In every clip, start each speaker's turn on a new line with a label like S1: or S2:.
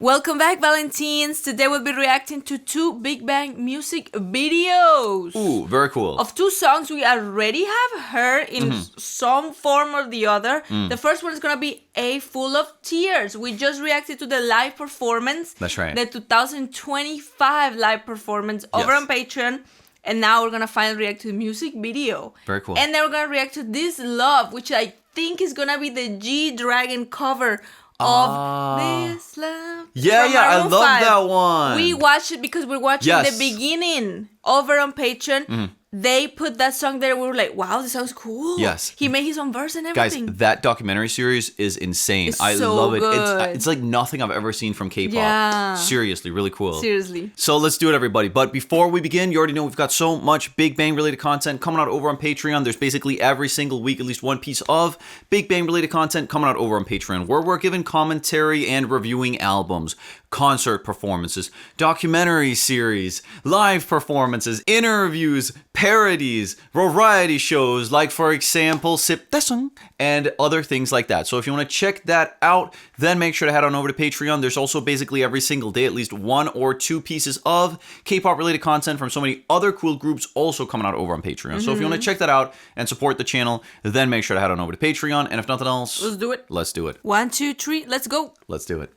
S1: Welcome back, Valentines. Today we'll be reacting to two Big Bang music videos.
S2: Ooh, very cool.
S1: Of two songs we already have heard in some form or the other. The first one is going to be A Full of Tears. We just reacted to the live performance.
S2: That's right.
S1: The 2025 live performance over on Patreon. And now we're going to finally react to the music video.
S2: Very cool.
S1: And then we're going to react to This Love, which I think is going to be the G-Dragon cover of This Love.
S2: Yeah, I
S1: Maroon
S2: love
S1: 5.
S2: that one.
S1: We watched it because we're watching
S2: Yes.
S1: the beginning over on Patreon. They put that song there. We were like, wow, this sounds cool.
S2: Yes.
S1: He made his own verse and
S2: Guys,
S1: everything.
S2: that documentary series is insane.
S1: It's
S2: I
S1: so
S2: love it.
S1: good.
S2: It's like nothing I've ever seen from K-pop.
S1: Yeah.
S2: Seriously, really cool.
S1: Seriously.
S2: So let's do it, everybody. But before we begin, you already know we've got so much Big Bang related content coming out over on Patreon. There's basically every single week at least one piece of Big Bang related content coming out over on Patreon, where we're giving commentary and reviewing albums, concert performances, documentary series, live performances, interviews, parodies, variety shows, like for example, Sip Desung, and other things like that. So if you want to check that out, then make sure to head on over to Patreon. There's also basically every single day at least one or two pieces of K-pop related content from so many other cool groups also coming out over on Patreon. So if you want to check that out and support the channel, then make sure to head on over to Patreon. And if nothing else,
S1: Let's do it.
S2: let's do it.
S1: 1, 2, 3, let's go.
S2: Let's do it.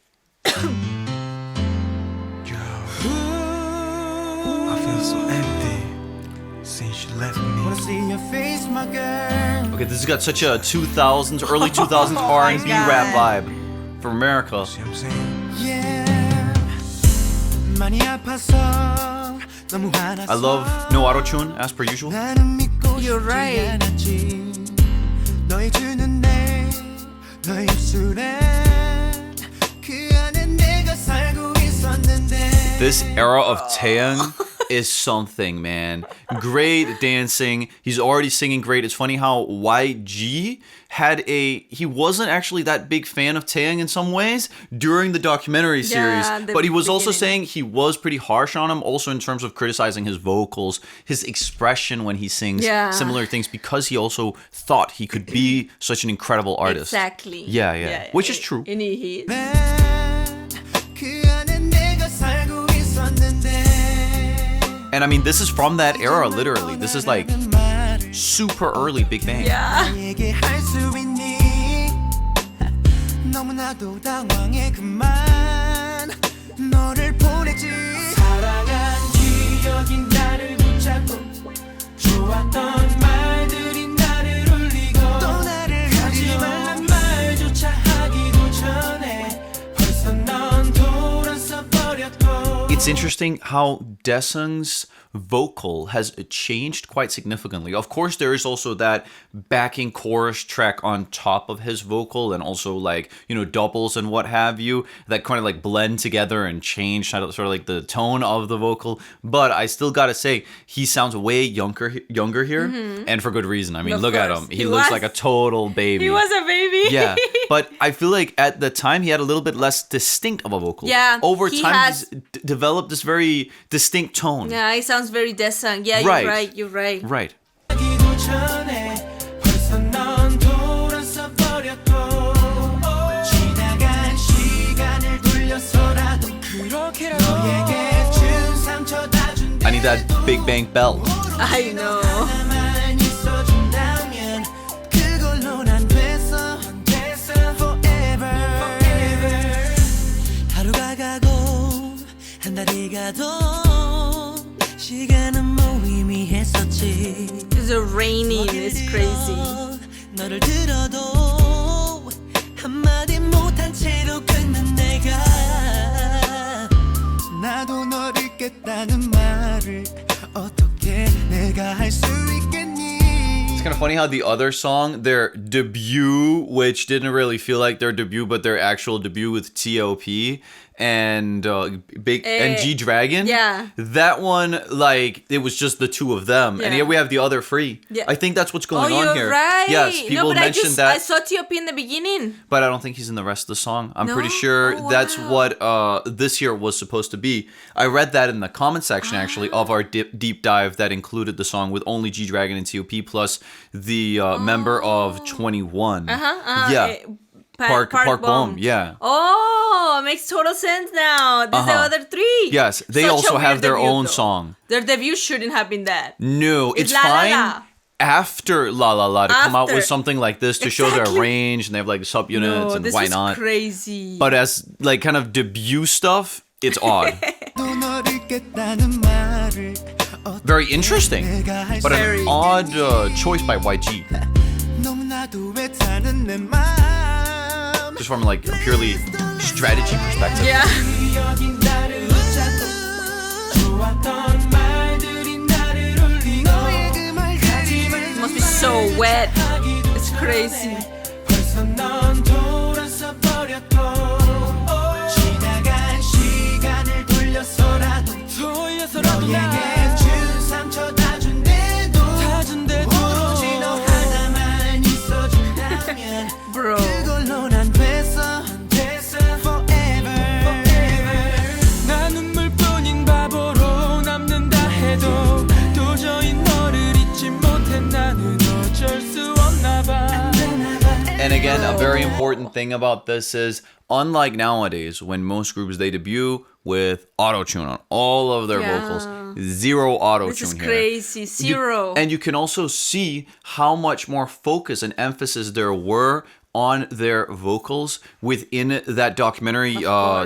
S3: I feel so empty since you left me. Wanna see your face, my girl.
S2: Okay, this has got such a 2000s, early 2000s R&B rap vibe for America.
S3: See what I'm saying? Yeah. 많이 아파서 너무 화났어.
S2: I love no auto-tune, as per usual.
S3: 나는 믿고
S1: You're
S3: 싶지
S1: right.
S3: 않았지. 너의 주는 내 너의 입술에 그 안에 내가 살고 있었는데.
S2: This era of Taeyang is something, man. Great dancing. He's already singing great. It's funny how YG he wasn't actually that big fan of Taeyang in some ways during the documentary series,
S1: the
S2: but he was also
S1: beginning.
S2: saying he was pretty harsh on him, also in terms of criticizing his vocals, his expression when he sings similar things, because he also thought he could be such an incredible artist.
S1: Exactly.
S2: Yeah. Which is true.
S1: And he
S3: 그 안에 내가 살고 있었는데.
S2: And I mean, this is from that era, literally. This is like super early Big Bang.
S1: Yeah.
S3: 나에게 할 수 있니? 너무나도 당황해 그만 너를 보냈지. 사랑한 기억이 나를 붙잡고 좋았던 말들이 나를 울리고 또 나를 하지 말란 말조차 하기도 전에 벌써 넌 돌아서 버렸고.
S2: It's interesting how Daesung's vocal has changed quite significantly. Of course, there is also that backing chorus track on top of his vocal, and also like, you know, doubles and what have you, that kind of like blend together and change sort of like the tone of the vocal. But I still gotta say, he sounds way younger here, and for good reason. I mean, look at him. He looks like a total baby.
S1: He was a baby.
S2: Yeah, but I feel like at the time he had a little bit less distinct of a vocal.
S1: Yeah,
S2: over
S1: he
S2: time
S1: has-
S2: he's developed this very distinct tone.
S1: Yeah, he sounds very Daesung. Yeah,
S2: Right.
S1: you're right.
S2: Right.
S3: 하기도 전에 벌써 넌 돌아서 버렸고 지나간 시간을 돌려서라도 그렇게라도 너에게 준 상처 다 준대.
S2: I need that Big Bang bell.
S1: I know.
S3: 하나만 있어준다면 그걸로 난 됐어 forever. 하루가 가고 한 달이 가도 시간은 무의미했었지.
S1: It's raining. It's crazy.
S3: 너를 들어도 한마디 못한 채로 끊는 내가 나도 널 잊겠다는 말을 어떻게 내가 할 수 있겠니.
S2: It's kind of funny how the other song, their debut, which didn't really feel like their debut, but their actual debut with T.O.P. and G-Dragon.
S1: Yeah.
S2: That one, like, it was just the two of them. And
S1: Yeah.
S2: here we have the other three.
S1: Yeah.
S2: I think that's what's
S1: Oh,
S2: going on
S1: you're
S2: here.
S1: right.
S2: Yes, people
S1: no, but
S2: mentioned
S1: I
S2: that.
S1: saw T.O.P. in the beginning.
S2: But I don't think he's in the rest of the song. I'm pretty
S1: No?
S2: sure
S1: Oh,
S2: that's
S1: wow.
S2: what this year was supposed to be. I read that in the comment section, actually, of our deep dive that included the song with only G-Dragon and T.O.P. plus the member of 21. Yeah. Park Bom, yeah.
S1: Oh, it makes total sense now. These are the other three.
S2: Yes, they
S1: Such a
S2: also
S1: weird
S2: have their
S1: debut,
S2: own
S1: though.
S2: song.
S1: Their debut shouldn't have been that.
S2: No, it's
S1: La La
S2: fine
S1: La.
S2: after La La La to come out with
S1: After.
S2: something like this to show their
S1: Exactly.
S2: range, and they have like subunits,
S1: No,
S2: and
S1: this
S2: why
S1: was
S2: not?
S1: crazy.
S2: But as like kind of debut stuff, it's odd.
S3: 또 너를 깼다는 말을
S2: Very interesting, but an
S1: Very.
S2: odd choice by YG.
S3: 너무나도 애타는 내 맘
S2: Just from like a purely strategy perspective.
S1: yeah. It must be so wet. It's crazy.
S3: 지나간 시간을 돌려서라도 너에게 준 상처 다 준대도 오로지 너 하나만 있어준다면
S1: Bro.
S3: 그걸로 난 됐어 forever
S4: 나 눈물뿐인 바보로 남는다 해도 도저히 너를 잊지 못해 나는 어쩔 수 없나 봐.
S2: And again, a very important thing about this is, unlike nowadays, when most groups they debut with auto-tune on all of their
S1: Yeah.
S2: vocals, zero auto-tune
S1: This is
S2: here.
S1: crazy. Zero.
S2: And you can also see how much more focus and emphasis there were on their vocals within that documentary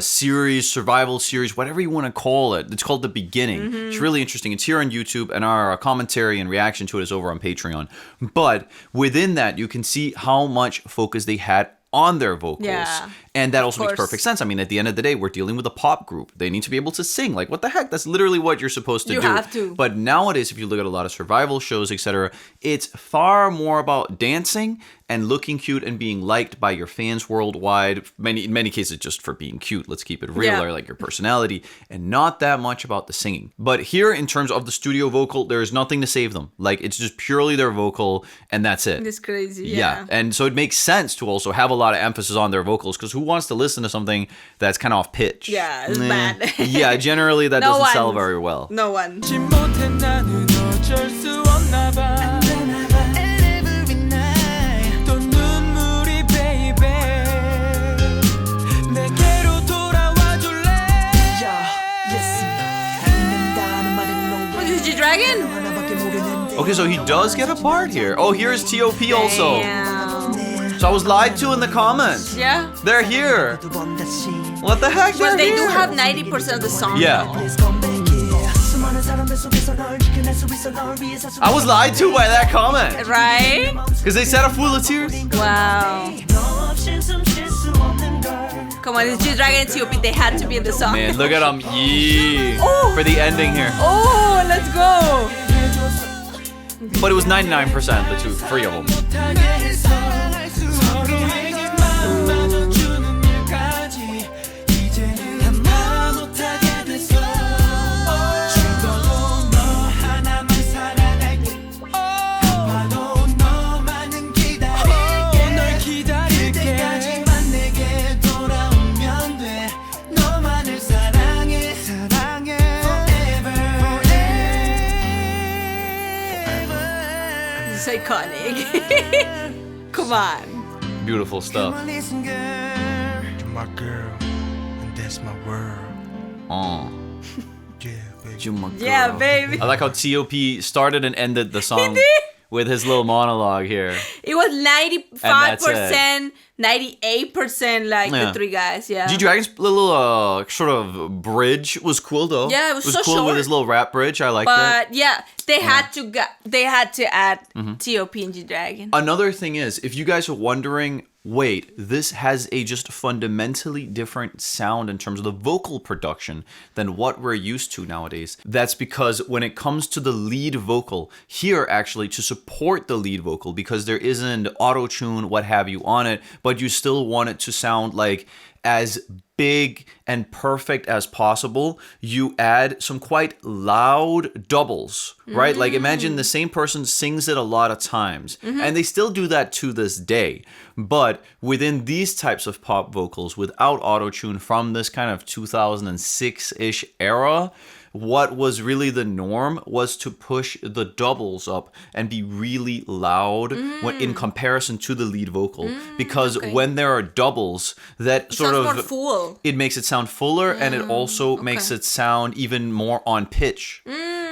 S2: series, survival series, whatever you want to call it. It's called The Beginning. It's really interesting. It's here on YouTube, and our commentary and reaction to it is over on Patreon. But within that, you can see how much focus they had on their vocals.
S1: Yeah,
S2: And that also makes
S1: course.
S2: perfect sense. I mean, at the end of the day, we're dealing with a pop group. They need to be able to sing. Like, what the heck? That's literally what you're supposed to
S1: You
S2: do.
S1: have to.
S2: But nowadays, if you look at a lot of survival shows, etc., it's far more about dancing and looking cute and being liked by your fans worldwide. In many cases, just for being cute. Let's keep it real,
S1: Yeah.
S2: or like your personality, and not that much about the singing. But here, in terms of the studio vocal, there is nothing to save them. Like, it's just purely their vocal, and that's it.
S1: It's crazy.
S2: Yeah. And so it makes sense to also have a lot of emphasis on their vocals, because who wants to listen to something that's kind of off pitch?
S1: Yeah, it's
S2: Nah.
S1: bad.
S2: Yeah, generally that
S1: No
S2: doesn't
S1: one.
S2: sell very well.
S1: No one.
S4: 잊지 못해 나는 어쩔 수 없나 봐.
S3: And every night
S4: 또 눈물이 baby 내게로 돌아와 줄래.
S1: What is G-Dragon?
S2: Okay, so he does get a part here. Oh, here's T.O.P. also.
S1: Damn.
S2: So I was lied to in the comments.
S1: Yeah.
S2: They're here. What the heck?
S1: But
S2: They're
S1: they
S2: here.
S1: do have 90% of the song.
S2: Yeah.
S1: though.
S2: I was lied to by that comment.
S1: Right?
S2: Because they said a fool of tears.
S1: Wow. Come on, it's G-Dragon and T.O.P. They had to be in the song.
S2: Man, look at them. Yeah.
S1: Oh.
S2: For the ending here.
S1: Oh, let's go.
S2: But it was 99%, the three of them.
S4: 서로에게 마음마저 주는 일까지 이제는 하나 못하게 됐어.
S3: 죽어도 너 하나만 살아갈게 아파도 너만은 기다릴게
S4: 널 기다릴게.
S3: 그때까지만 내게 돌아오면 돼 너만을 사랑해 forever
S1: This is iconic. Come on.
S2: Beautiful stuff.
S3: listen girl
S4: You're my girl, and that's my world.
S2: Oh.
S4: Yeah, baby.
S2: You my
S1: Yeah,
S2: girl.
S1: baby.
S2: I like how T.O.P. started and ended the song with his little monologue here.
S1: It was
S2: that's
S1: 95%, 98% like
S2: Yeah.
S1: the three guys. Yeah.
S2: G-Dragon's little sort of bridge was cool though.
S1: Yeah, it was so
S2: cool
S1: short.
S2: with his little rap bridge. I like that.
S1: But yeah, they had to add
S2: Mm-hmm.
S1: T.O.P. and G-Dragon.
S2: Another thing is, if you guys are wondering, wait, this has a just fundamentally different sound in terms of the vocal production than what we're used to nowadays. That's because when it comes to the lead vocal, here actually to support the lead vocal, because there isn't auto-tune, what have you on it, but you still want it to sound like as big and perfect as possible, you add some quite loud doubles, right? Like imagine the same person sings it a lot of times, and they still do that to this day. But within these types of pop vocals without auto-tune from this kind of 2006-ish era, what was really the norm was to push the doubles up and be really loud when in comparison to the lead vocal. Because when there are doubles, that sort of
S1: more full.
S2: It makes it sound fuller, and it also makes it sound even more on pitch.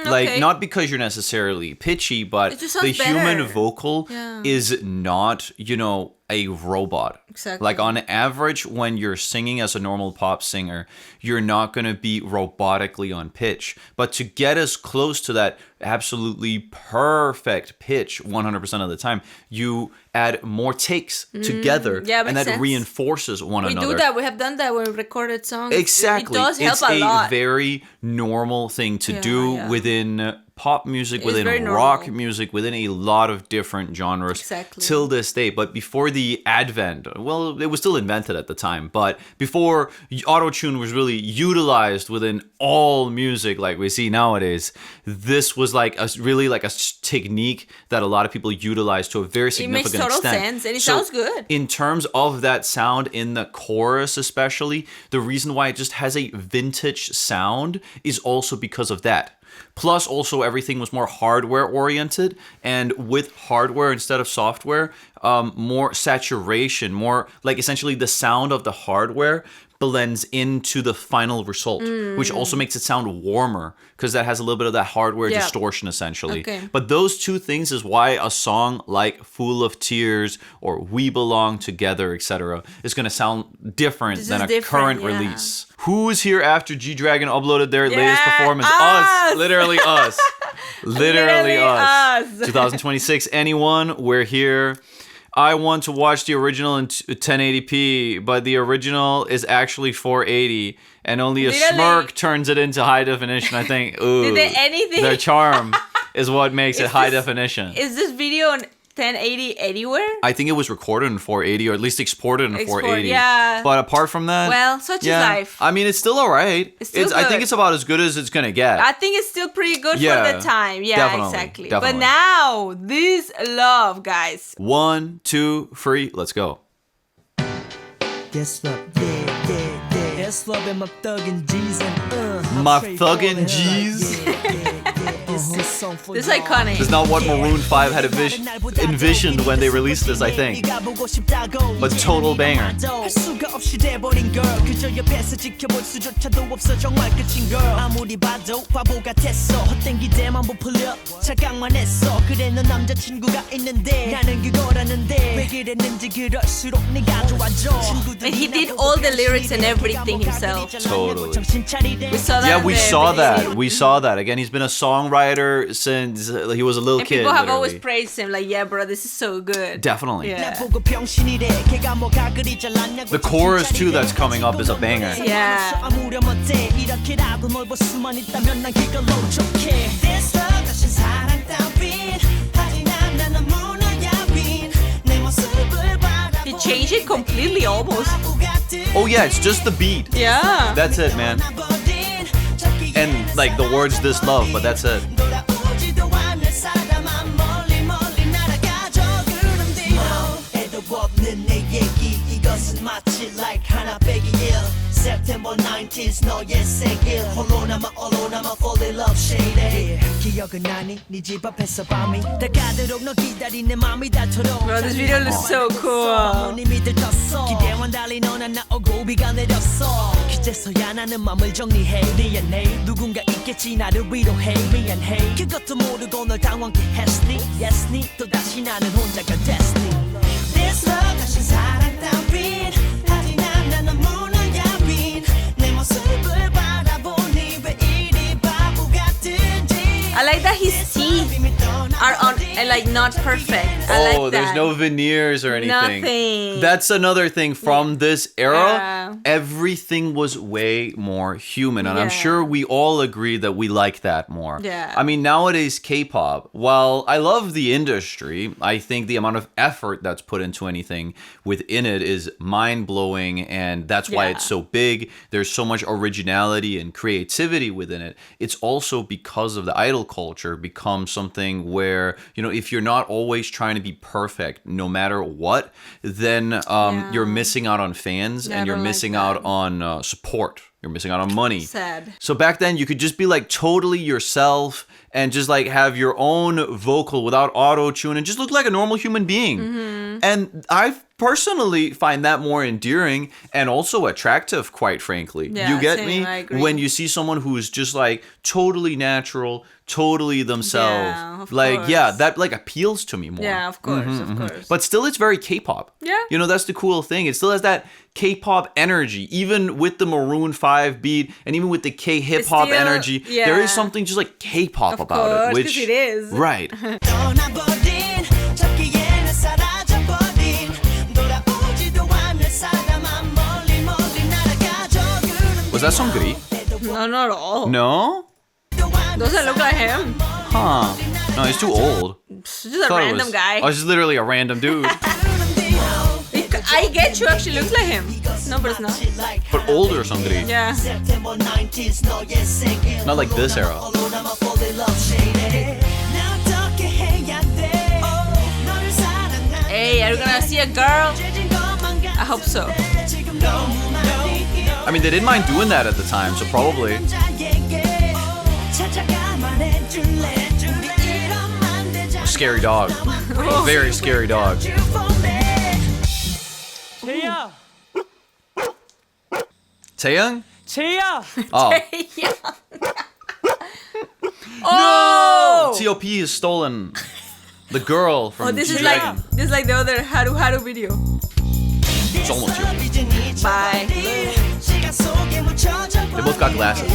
S2: Like not because you're necessarily pitchy, but
S1: It just
S2: the
S1: sounds
S2: human
S1: better.
S2: vocal is not, a robot.
S1: Exactly.
S2: Like on average, when you're singing as a normal pop singer, you're not going to be robotically on pitch. But to get as close to that absolutely perfect pitch 100% of the time, you add more takes together,
S1: Yeah,
S2: and
S1: makes
S2: that
S1: sense.
S2: reinforces one
S1: We
S2: another.
S1: do that. We have done that when we recorded songs.
S2: Exactly.
S1: It does help
S2: It's
S1: a lot.
S2: very normal thing to do within pop music,
S1: It's very
S2: within rock
S1: normal.
S2: music, within a lot of different genres
S1: Exactly.
S2: till this day. But before the advent, well, it was still invented at the time, but before auto-tune was really utilized within all music like we see nowadays, this was like a technique that a lot of people utilize to a very
S1: It makes
S2: significant
S1: total
S2: extent.
S1: sense, and it
S2: So
S1: sounds good.
S2: in terms of that sound in the chorus especially, the reason why it just has a vintage sound is also because of that. Plus, also, everything was more hardware-oriented, and with hardware instead of software, more saturation, more, like, essentially the sound of the hardware blends into the final result, which also makes it sound warmer, because that has a little bit of that hardware
S1: Yeah.
S2: distortion, essentially.
S1: Okay.
S2: But those two things is why a song like Fool of Tears or We Belong Together, etc., is going to sound different
S1: This
S2: than
S1: is
S2: a
S1: different,
S2: current
S1: yeah.
S2: release. Who's here after G-Dragon uploaded their latest
S1: Yeah,
S2: performance?
S1: us!
S2: Literally us. Literally
S1: Literally
S2: us.
S1: us.
S2: 2026, anyone? We're here. I want to watch the original in 1080p, but the original is actually 480, and only a
S1: Literally.
S2: smirk turns it into high definition. I think, ooh,
S1: Did they anything?
S2: their charm is what makes it
S1: Is
S2: high
S1: this-
S2: definition.
S1: Is this video on 1080 anywhere?
S2: I think it was recorded in 480, or at least exported in 480.
S1: yeah.
S2: But apart from that,
S1: Well, such is life.
S2: I mean, it's still all right.
S1: It's still
S2: I think
S1: good.
S2: it's about as good as it's gonna get.
S1: I think it's still pretty good
S2: Yeah,
S1: for the time. Yeah,
S2: definitely,
S1: exactly.
S2: definitely.
S1: But now, this love, guys.
S2: 1, 2, 3, let's go.
S3: Yes, love, yeah, yeah, yeah. Yes, love and my thuggin' G's and
S2: My thuggin' G's.
S1: This is iconic.
S2: This is not what Maroon 5 had envisioned when they released this, I think. But total banger.
S3: 할 수가 없이 돼버린 girl 그저 옆에서 지켜볼 수조차도 없어 정말 끝인 girl 아무리 봐도 바보 같았어 헛된 기대만 부풀려 착각만 했어 그래 넌 남자친구가 있는데 나는 그거라는데 왜 그랬는지 그럴수록 네가 좋아져
S1: And he did all the lyrics and everything himself.
S2: Totally.
S3: 정신 차리래
S1: We saw that.
S2: Yeah,
S1: in
S2: we
S1: the
S2: saw
S1: video.
S2: that. We saw that. Again, he's been a songwriter since he was a little
S1: And
S2: kid.
S1: people have always
S2: literally.
S1: praised him, like, yeah, bro, this is so good.
S2: Definitely.
S1: Yeah.
S3: 보고 병신이래 걔가 뭐가 그리 잘났냐고
S2: The chorus too that's coming up is a banger.
S1: Yeah.
S3: 아무렴 어때 이렇게라도 널 볼 수만 있다면 난 그걸로 족해 This love 다신 사랑 따윈 하지만 난 너무 너야윈 내 모습을 바라보
S1: He changed it completely almost.
S2: Oh yeah, it's just the beat.
S1: Yeah.
S2: That's it, man. And like the words "this love," but that's it.
S3: 돌아오지도 않을 사람아 멀리 멀리 날아가줘 그럼 뒤로 애도 없는 내 얘기 이것은 마치 like 하나 빼기 1 September 19th 너의 생일 홀로 남아 fall in love shady 기억은 나니 네 집 앞에서 밤이 다가도록 너 기다린 내 맘이 닳도록
S1: Bro, this video looks so cool.
S3: 님이 들떴어 기대와는 달리 너는 나오고 비가 내렸어 그제서야 나는 맘을 정리해 미안해 누군가 있겠지 나를 위로해 미안해 그것도 모르고 널 당황케 했으니 Yes 니 또다시 나는 혼자가 됐으니 This love 다신 사랑 따윈 하지만 난 너무 너야윈 내 모습을 바라보니 왜 이리 바보 같은지
S1: I like that his teeth are on and like not perfect. I like
S2: there's
S1: that.
S2: no veneers or anything.
S1: Nothing.
S2: That's another thing from this era.
S1: Yeah.
S2: Everything was way more human, and I'm
S1: Yeah.
S2: sure we all agree that we like that more.
S1: Yeah.
S2: I mean, nowadays K-pop, while I love the industry, I think the amount of effort that's put into anything within it is mind-blowing, and that's why
S1: Yeah.
S2: it's so big. There's so much originality and creativity within it. It's also because of the idol culture become something where, you know, if you're not always trying to be perfect no matter what, then you're missing out on fans,
S1: Yeah, I
S2: and you're
S1: don't like
S2: missing out
S1: that.
S2: on support. You're missing out on money.
S1: Sad.
S2: So back then, you could just be like totally yourself and just like have your own vocal without auto tune and just look like a normal human being.
S1: Mm-hmm.
S2: And I personally find that more endearing and also attractive, quite frankly.
S1: Yeah,
S2: You get
S1: same,
S2: me?
S1: I agree.
S2: When you see someone who's just like totally natural, totally themselves.
S1: Yeah, of
S2: like,
S1: course.
S2: yeah, that like appeals to me more.
S1: Yeah, of course, of course.
S2: But still, it's very K-pop.
S1: Yeah.
S2: You know, that's the cool thing. It still has that K-pop energy, even with the Maroon 5 beat and even with the K-hip-hop
S1: Still,
S2: energy.
S1: yeah.
S2: There is something just like K-pop
S1: Of
S2: about
S1: course,
S2: it. Which
S1: 'cause it is.
S2: Right.
S3: 떠나버린 저기에는 사라져버린 돌아오지도 않을 사람아 멀리 멀리 날아가죠.
S2: Was that song Gris?
S1: No, not at all.
S2: No?
S1: Doesn't look like him.
S2: Huh. No, he's too old.
S1: It's just a
S2: Thought it
S1: random
S2: was-
S1: guy.
S2: Oh, it's just literally a random dude.
S1: I get you actually looks like him. No, but it's not.
S2: But older or something.
S1: Yeah.
S2: Not like this era.
S1: Hey, are you gonna see a girl? I hope so.
S2: I mean, they didn't mind doing that at the time, so probably. Scary dog. Very scary dog.
S4: 제이야,
S2: Taeyang?
S4: 제이야.
S2: Oh.
S1: Yeah. Oh!
S2: TOP has stolen the girl from
S1: Oh, this is
S2: G-Dragon.
S1: like the other Haru Haru video.
S2: It's almost TOP.
S1: Bye.
S2: They both got glasses.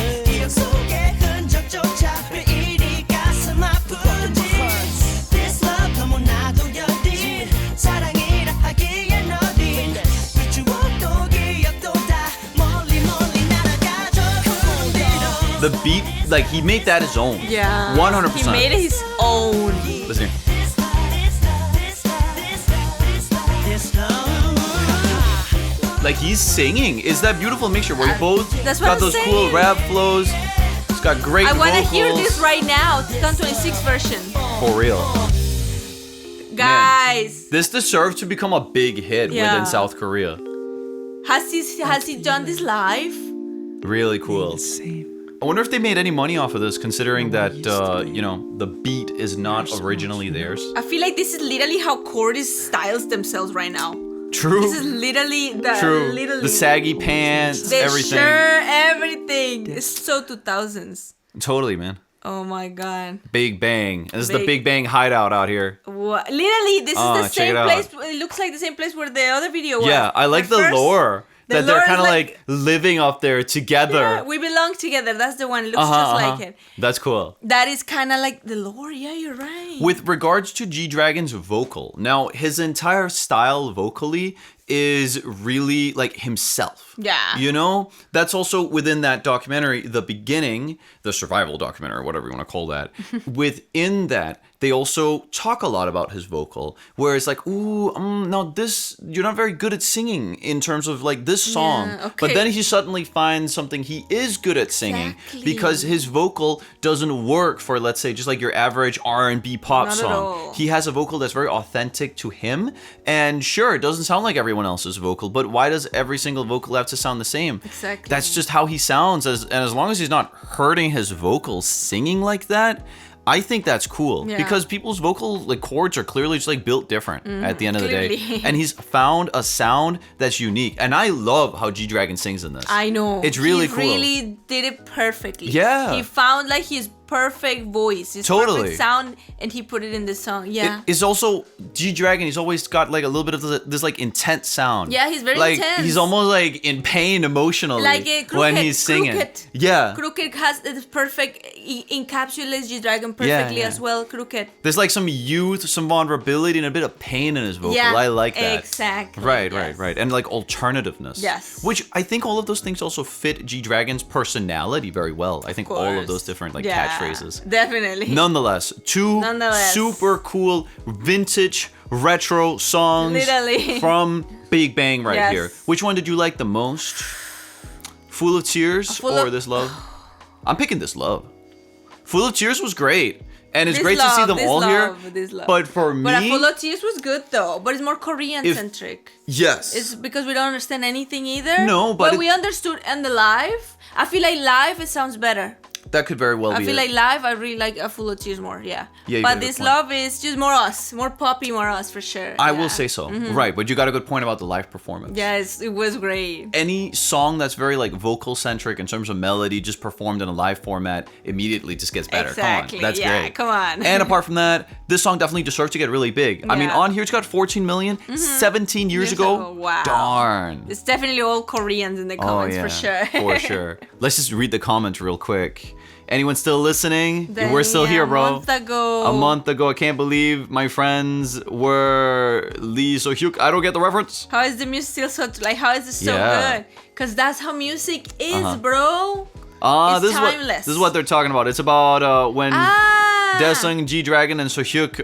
S2: The beat, like, he made that his own.
S1: Yeah.
S2: 100%.
S1: He made it his own.
S2: Listen here. Like, he's singing. It's that beautiful mixture where he both
S1: That's what
S2: got
S1: I'm
S2: those cool
S1: saying.
S2: rap flows. It's got great
S1: I want to
S2: vocals.
S1: hear this right now. 2026 version.
S2: For real.
S1: Guys,
S2: This deserved to become a big hit
S1: Yeah.
S2: within South Korea.
S1: has he done this live?
S2: Really cool. I wonder if they made any money off of this, considering that, you know, the beat is not originally theirs.
S1: I feel like this is literally how Cordy styles themselves right now.
S2: True.
S1: This is literally the
S2: True.
S1: literally
S2: The saggy pants,
S1: the
S2: everything.
S1: shirt, everything. It's so 2000s.
S2: Totally, man.
S1: Oh my god.
S2: Big Bang. This is the
S1: Big-
S2: Big Bang hideout out here.
S1: What? Literally, this is the
S2: check
S1: same
S2: it out.
S1: place. It looks like the same place where the other video was.
S2: Yeah, I like
S1: At
S2: the
S1: first,
S2: lore.
S1: the
S2: That they're
S1: lore is
S2: kind of
S1: like-
S2: like living up there together.
S1: Yeah, we belong together. That's the one. It looks just like it.
S2: That's cool.
S1: That is kind of like the lore. Yeah, you're right.
S2: With regards to G-Dragon's vocal, now his entire style vocally is really like himself.
S1: Yeah.
S2: You know? That's also within that documentary, the beginning, the survival documentary, whatever you want to call that. Within that, they also talk a lot about his vocal, where it's like, ooh, now this, you're not very good at singing in terms of like this song.
S1: Yeah,
S2: But
S1: okay.
S2: then he suddenly finds something he is good at singing
S1: Exactly.
S2: because his vocal doesn't work for, let's say, just like your average R&B pop
S1: Not at
S2: song.
S1: all.
S2: He has a vocal that's very authentic to him, and sure, it doesn't sound like everyone else's vocal, but why does every single vocal have to sound the same?
S1: Exactly.
S2: That's just how he sounds, and as long as he's not hurting his vocals singing like that, I think that's cool.
S1: Yeah.
S2: Because people's vocal like chords are clearly just like built different at the end of the day.
S1: clearly.
S2: And he's found a sound that's unique. And I love how G-Dragon sings in this.
S1: I know.
S2: It's really
S1: he
S2: cool.
S1: really did it perfectly.
S2: Yeah.
S1: He found like his perfect voice, his
S2: Totally.
S1: perfect sound, and he put it in the song. Yeah.
S2: It's also G-Dragon. He's always got like a little bit of this like intense sound.
S1: Yeah, he's very
S2: like,
S1: intense.
S2: He's almost like in pain emotionally
S1: Like a crooked,
S2: when he's singing.
S1: Crooked.
S2: Yeah.
S1: Crooked has this perfect encapsulates G-Dragon perfectly
S2: yeah.
S1: as well, Crooked.
S2: There's like some youth, some vulnerability, and a bit of pain in his vocal.
S1: Yeah,
S2: I like that.
S1: exactly,
S2: Right,
S1: yes.
S2: right. And like alternativeness.
S1: Yes.
S2: Which I think all of those things also fit G-Dragon's personality very well. I think all of those different like catchphrases.
S1: Definitely.
S2: Nonetheless, two super cool vintage retro songs
S1: Literally.
S2: from Big Bang right
S1: Yes.
S2: here. Which one did you like the most? Full of Tears or This Love? I'm picking This Love. Full of Tears was great. And it's great to see them all here. But for me...
S1: But Full of Tears was good though. But it's more Korean-centric.
S2: Yes.
S1: It's because we don't understand anything either.
S2: No, but...
S1: we understood in the live. I feel like live it sounds better.
S2: That could very well be
S1: I feel like live I really like Full of Tears more, yeah. But This Love is just more us. More poppy, more us for sure.
S2: I will say so. Right, but you got a good point about the live performance.
S1: Yes, it was great.
S2: Any song that's very like vocal centric in terms of melody, just performed in a live format, immediately just gets better.
S1: Exactly.
S2: Come on, that's great.
S1: Come on.
S2: And apart from that, this song definitely deserves to get really big. I mean, on here it's got 14 million. 17 years ago.
S1: Wow.
S2: Darn.
S1: It's definitely all Koreans in the comments for sure.
S2: For sure. Let's just read the comments real quick. Anyone still listening? We're still here, bro.
S1: A month
S2: ago. I can't believe my friends were Lee So Hyuk. I don't get the reference.
S1: How is the music still so how is it so good? Because that's how music is, bro. It's timeless.
S2: This is what they're talking about. It's about when Daesung, G-Dragon, and So Hyuk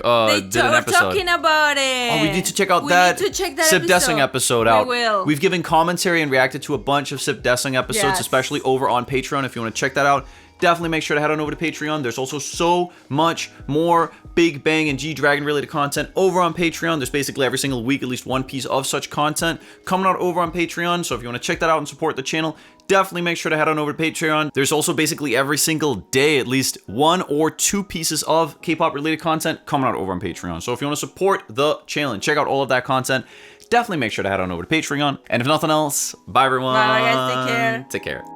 S2: did an episode.
S1: We're talking about it.
S2: Oh, we need to check out that Sip Daesung episode out.
S1: We will.
S2: We've given commentary and reacted to a bunch of Sip Daesung episodes, especially over on Patreon. If you want to check that out, definitely make sure to head on over to Patreon. There's also so much more Big Bang and G-Dragon related content over on Patreon. There's basically every single week at least one piece of such content coming out over on Patreon. So if you want to check that out and support the channel, definitely make sure to head on over to Patreon. There's also basically every single day at least one or two pieces of K-pop related content coming out over on Patreon. So if you want to support the channel and check out all of that content, definitely make sure to head on over to Patreon. And if nothing else, bye everyone.
S1: Bye guys, take care.
S2: Take care.